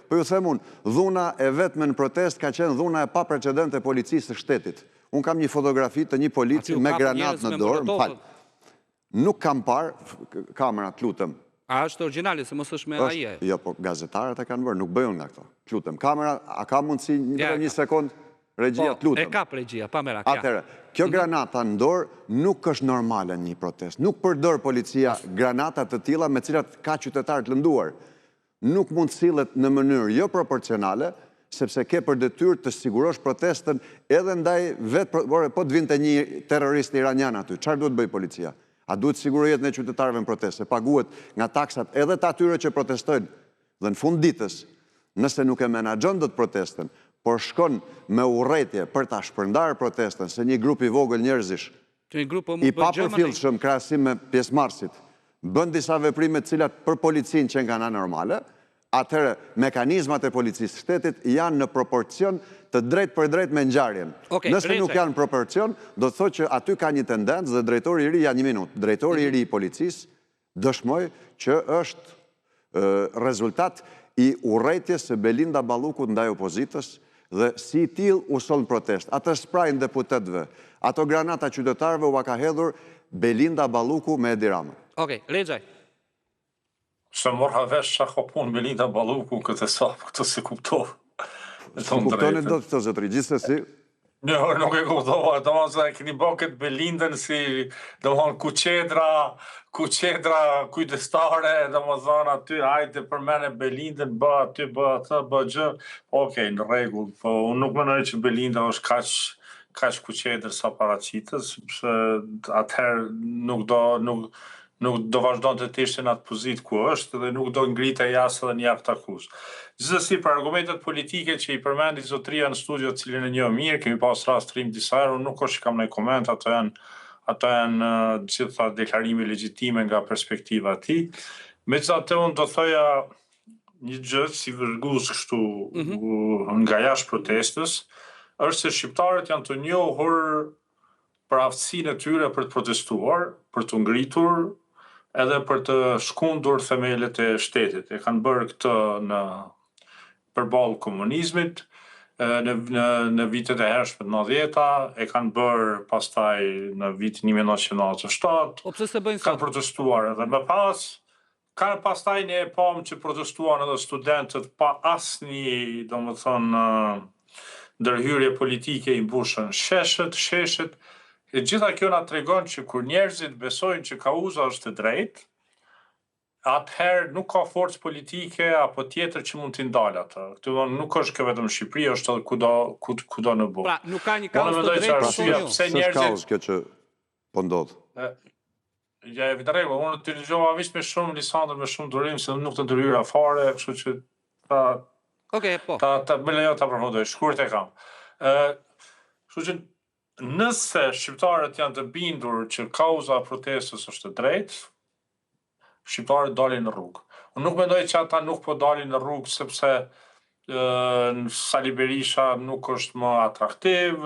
Po ju them unë, dhuna e vetme në protest ka qenë dhuna e pa precedent e policisë së shtetit. Unë kam një fotografi të një polici me granat në dorë, nuk kam parë, kamerat, lutem. A është originali, se mos është me AI? Jo, po gazetarët e kanë bërë, nuk bëjnë nga këto. Lutem, kamera, a ka mundësi një sekund? Regjia, lutem. E kap regjia, pa merak. Atëherë, kjo granata në dorë nuk është normale në një protest. Nuk përdor policia granatat të tilla me cilat ka qytetarë të lënduar. Nuk mund sillet në mënyrë jo proporcionale, sepse ke për detyrë të sigurosh protestën edhe ndaj vetë, po të vinte një terrorist iranian aty. Çfarë duhet bëj policia? A duhet siguroj jetën e qytetarëve në protest, se paguhet nga taksat edhe të atyre që protestojnë. Dhe në fund ditës, nëse nuk e menaxhon dot protestën, por shkon me urrëtie për ta shpërndarë protestën, se një grup i vogël njerëzish, i papërfillshëm krahasim me pjesëmarrësit, bën disa veprime të cilat për policinë që nga anormale, atëherë mekanizmat e policisë shtetit janë në proporcion të drejt për drejt me ngjarjen. Nëse nuk janë proporcion, do të thotë që aty ka një tendencë dhe drejtori i ri, një minutë, drejtori i ri i policisë dëshmoi që është rezultat i urrëties së Belinda Ballukut ndaj opozitës dhe si i tillë u soll protest. Atë sprajin deputetëve, ato granata qytetarëve u ka hedhur Belinda Balluku me Edi Ramën. Okej, Lexaj. Se morha vesh qa ka punë Belinda Balluku këtë sapë, këtë se kuptov. Se kuptoni do të zotëri, gjithsesi. Nuk e kuptova, do më se keni bë këtë Belindën si, do më kuqedra kujdestare, do më thonë aty, hajde për mene Belindën, bë aty, bë atë, bë gjë. Okej, në rregull, po unë nuk mendoj që Belinda është kaq kuqedër sa paraqitës, sepse atëherë nuk do vazhdon të ishte në atë pozitë ku është dhe nuk do ngritej jashtë edhe një javë takus. Gjithsesi, për argumentet politike që i përmendi zotëria në studio, të cilin e njoh mirë, kemi pas rast të rim disa herë, nuk është që kam ndonjë koment, ato janë gjitha deklarime legjitime nga perspektiva e tij. Megjithatë, unë do thoja një gjë si vërgus kështu nga jashtë protestës, është se shqiptarët janë të njohur për aftësinë e tyre për të protestuar, për të ngritur, edhe për të shkundur themelet e shtetit. E kanë bërë këtë përballë komunizmit, në vitet e hershme të 90-ta, e kanë bërë pastaj në vitin 1997, kanë protestuar edhe më pas, kanë pastaj ne e pam që protestuan edhe studentët pa asnjë, domethënë, ndërhyrje politike i mbushën sheshet. E gjitha kjo na tregon që kur njerëzit besojnë që kauza është e drejtë, atëherë nuk ka forcë politike apo tjetër që mund t'i ndalë atë. Këtë nuk është kjo vetëm Shqipëri, është edhe kudo në botë. Pra, nuk ka një kauzë të drejtë, s'është kauzë kjo që po ndodh. Ja, e vitë rregull, unë të dëgjova me shumë Lisandër, me shumë durim, se nuk të ndërhyra fare, kështu që më lejo ta përfundoj, shkurt e kam. Kështu që nëse shqiptarët janë të bindur që kauza e protestës është e drejtë, shqiptarët dalin në rrugë. Unë nuk mendoj që ata nuk po dalin në rrugë sepse Sali Berisha nuk është më atraktiv,